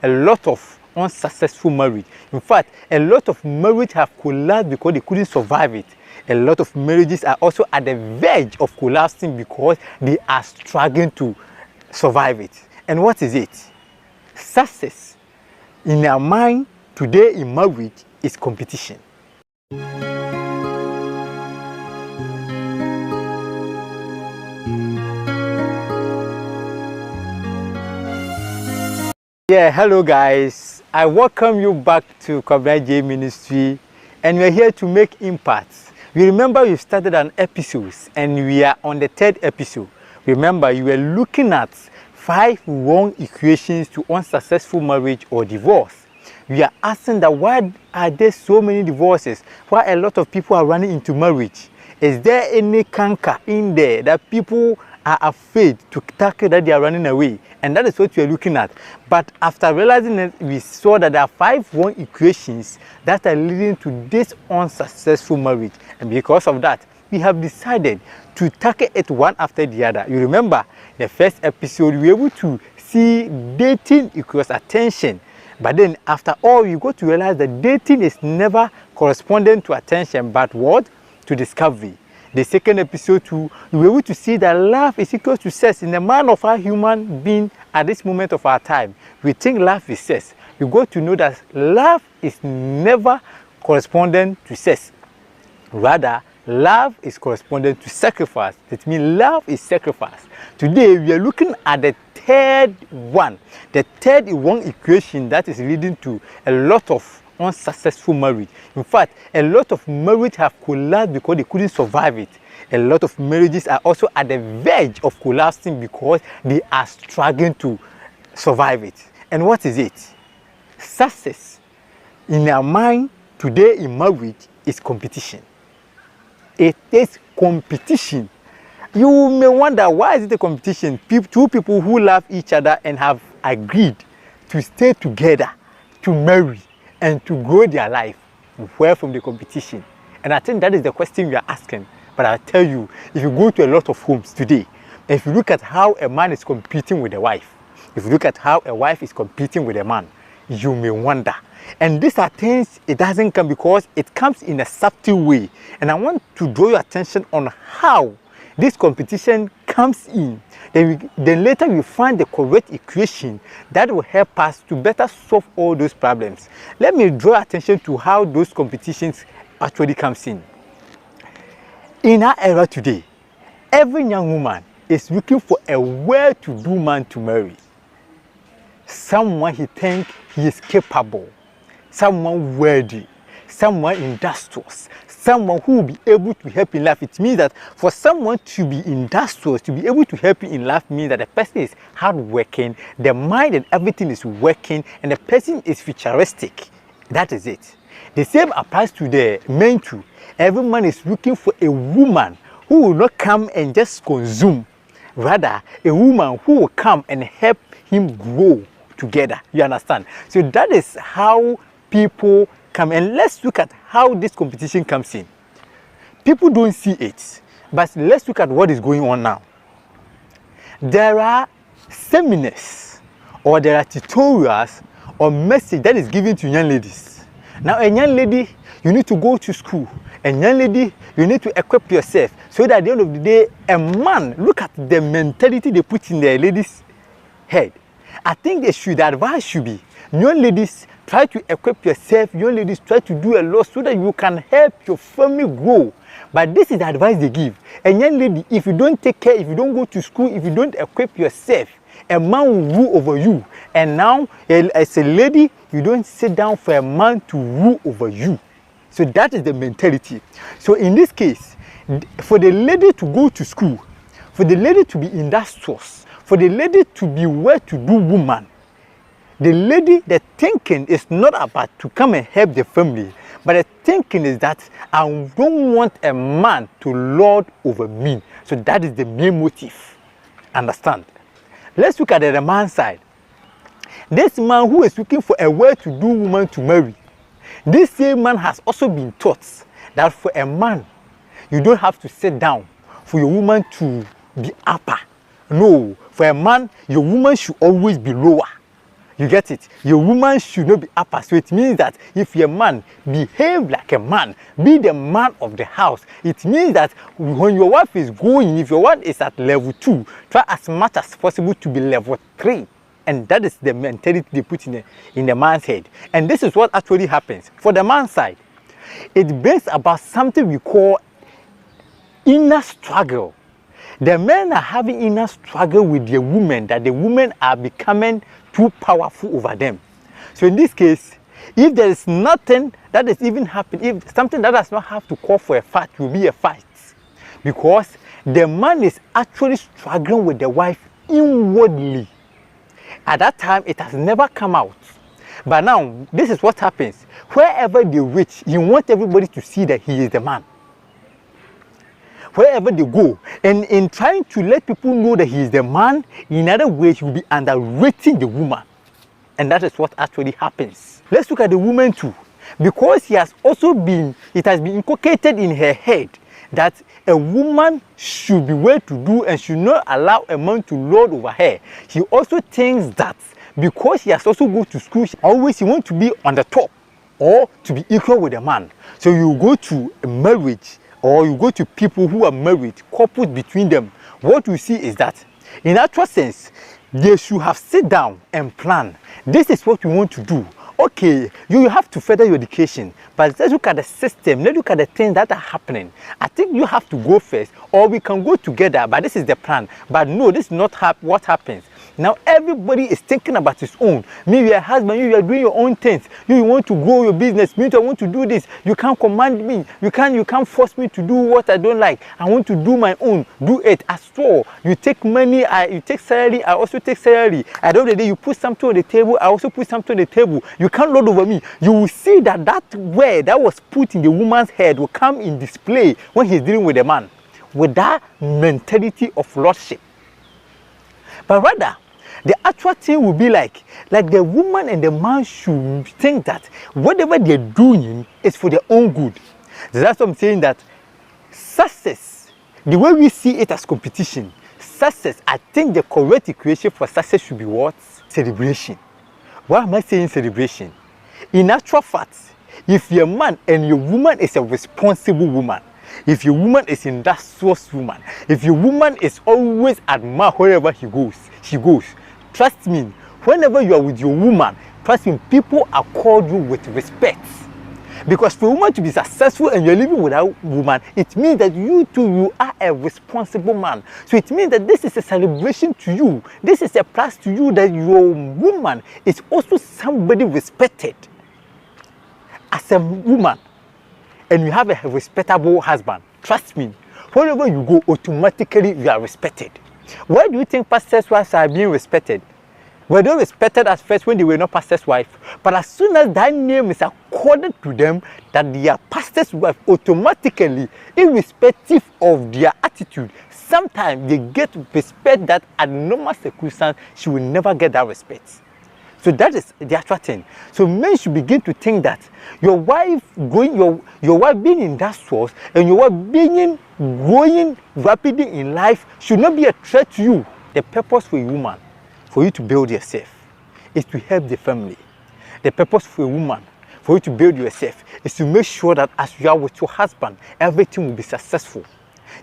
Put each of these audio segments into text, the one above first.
a lot of unsuccessful marriage. In fact, a lot of marriage have collapsed because they couldn't survive it. A lot of marriages are also at the verge of collapsing because they are struggling to survive it. And what is it? Success in our mind today in marriage is competition. Yeah, hello guys. I welcome you back to Odehyieba Ministry, and we're here to make impacts. You remember we started an episode and we are on the third episode. Remember, you were looking at 5 wrong equations to unsuccessful marriage or divorce. We are asking that why are there so many divorces? Why a lot of people are running into marriage? Is there any canker in there that people are afraid to tackle, that they are running away? And that is what we are looking at. But after realizing it, we saw that there are 5 wrong equations that are leading to this unsuccessful marriage. And because of that, we have decided to tackle it one after the other. You remember the first episode, we were able to see dating equals attention. But then after all, you got to realize that dating is never corresponding to attention, but what? To discovery. The second episode too, we were able to see that love is equal to sex. In the mind of our human being at this moment of our time, we think love is sex. You got to know that love is never corresponding to sex. Rather, love is corresponding to sacrifice. That means love is sacrifice. Today, we are looking at the third one. The third wrong equation that is leading to a lot of unsuccessful marriage. In fact, a lot of marriage have collapsed because they couldn't survive it. A lot of marriages are also at the verge of collapsing because they are struggling to survive it. And what is it? Success in our mind today in marriage is competition. It is competition. You may wonder, why is it a competition? Two people who love each other and have agreed to stay together, to marry, and to grow their life, where from the competition? And I think that is the question we are asking. But I'll tell you, if you go to a lot of homes today, if you look at how a man is competing with a wife, if you look at how a wife is competing with a man, you may wonder. And these are things, it doesn't come because it comes in a subtle way. And I want to draw your attention on how this competition comes in. Then later we find the correct equation that will help us to better solve all those problems. Let me draw attention to how those competitions actually comes in. In our era today, every young woman is looking for a well-to-do man to marry. Someone he thinks he is capable, someone worthy, someone industrious, someone who will be able to help in life. It means that for someone to be industrious, to be able to help you in life, means that the person is hardworking, the mind and everything is working, and the person is futuristic. That is it. The same applies to the men too. Every man is looking for a woman who will not come and just consume. Rather, a woman who will come and help him grow together. You understand? So that is how people come. And let's look at how this competition comes in. People don't see it, but let's look at what is going on now. There are seminars or there are tutorials or message that is given to young ladies. Now a young lady, you need to go to school. A young lady, you need to equip yourself so that at the end of the day, a man, look at the mentality they put in their ladies' head. I think the advice should be, young ladies, try to equip yourself. Young ladies, try to do a lot so that you can help your family grow. But this is the advice they give. A young lady, if you don't take care, if you don't go to school, if you don't equip yourself, a man will rule over you. And now, as a lady, you don't sit down for a man to rule over you. So that is the mentality. So in this case, for the lady to go to school, for the lady to be industrious, for the lady to be well-to-do woman, the lady, the thinking is not about to come and help the family, but the thinking is that I don't want a man to lord over me. So that is the main motive. Understand? Let's look at the man's side. This man who is looking for a well-to-do woman to marry, this same man has also been taught that for a man, you don't have to sit down for your woman to be upper. No, for a man, your woman should always be lower. You get it? Your woman should not be upper. So it means that if your man behave like a man, be the man of the house, it means that when your wife is going, if your wife is at level 2, try as much as possible to be level 3. And that is the mentality they put in the man's head. And this is what actually happens. For the man's side, it brings about something we call inner struggle. The men are having inner struggle with the women, that the women are becoming too powerful over them. So in this case, if there is nothing that is even happening, if something that does not have to call for a fight, will be a fight. Because the man is actually struggling with the wife inwardly. At that time, it has never come out. But now, this is what happens. Wherever they reach, he wants everybody to see that he is the man. Wherever they go, and in trying to let people know that he is the man, in other ways, he will be underrating the woman. And that is what actually happens. Let's look at the woman too. Because it has been inculcated in her head that a woman should be well to do and should not allow a man to lord over her. She also thinks that because she has also go to school, she wants to be on the top or to be equal with a man. So you go to a marriage, or you go to people who are married, couples between them, what you see is that, in actual sense, they should have sit down and plan. This is what we want to do. Okay, you have to further your education, but let's look at the system, let's look at the things that are happening. I think you have to go first, or we can go together, but this is the plan. But no, this is not what happens. Now everybody is thinking about his own. Me, you are a husband, you are doing your own things. You want to grow your business. Me, I want to do this. You can't command me. You can't force me to do what I don't like. I want to do my own. Do it. As well. You take money, you take salary, I also take salary. At the end of the day, you put something on the table, I also put something on the table. You can't lord over me. You will see that that word that was put in the woman's head will come in display when he's dealing with a man. With that mentality of lordship. But rather, the actual thing will be like the woman and the man should think that whatever they're doing is for their own good. That's what I'm saying, that success, the way we see it as competition, success, I think the correct equation for success should be what? Celebration. Why am I saying celebration? In actual fact, if your man and your woman is a responsible woman, if your woman is an industrious woman, if your woman is always admired wherever she goes, trust me, whenever you are with your woman, trust me, people accord you with respect. Because for a woman to be successful and you're living with a woman, it means that you too, you are a responsible man. So it means that this is a celebration to you. This is a plus to you that your woman is also somebody respected as a woman. And you have a respectable husband. Trust me, wherever you go, automatically you are respected. Why do you think pastors' wives are being respected? Were they respected at first when they were not pastor's wife? But as soon as that name is accorded to them, that they are pastor's wife, automatically, irrespective of their attitude, sometimes they get respect that at normal circumstances, she will never get that respect. So that is the actual thing. So men should begin to think that your wife being industrious and your wife growing rapidly in life should not be a threat to you. The purpose for a woman, for you to build yourself, is to help the family. The purpose for a woman, for you to build yourself, is to make sure that as you are with your husband, everything will be successful.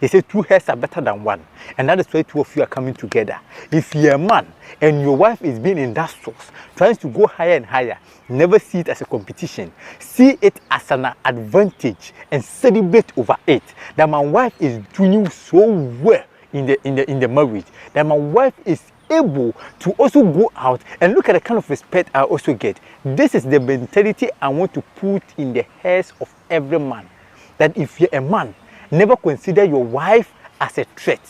They say 2 heads are better than 1. And that is why 2 of you are coming together. If you're a man and your wife is being industrious, trying to go higher and higher, never see it as a competition. See it as an advantage and celebrate over it. That my wife is doing so well in the marriage. That my wife is able to also go out and look at the kind of respect I also get. This is the mentality I want to put in the heads of every man. That if you're a man, never consider your wife as a threat.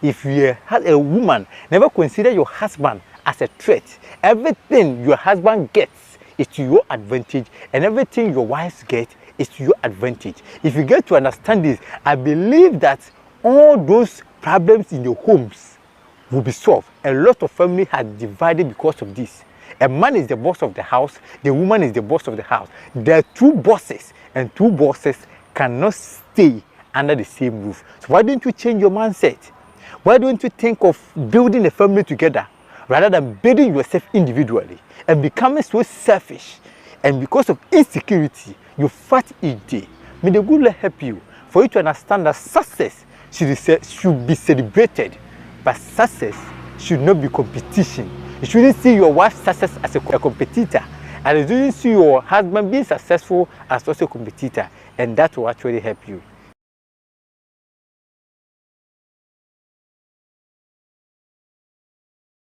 If you're a woman, never consider your husband as a threat. Everything your husband gets is to your advantage, and everything your wives get is to your advantage. If you get to understand this, I believe that all those problems in your homes will be solved. A lot of family has divided because of this. A man is the boss of the house, the woman is the boss of the house. There are 2 bosses, and 2 bosses cannot stay under the same roof. So why don't you change your mindset? Why don't you think of building a family together? rather than building yourself individually and becoming so selfish. And because of insecurity, you fight each day. May the good Lord help you for you to understand that success should be celebrated, but success should not be competition. You shouldn't see your wife's success as a competitor, and you shouldn't see your husband being successful as also a competitor, and that will actually help you.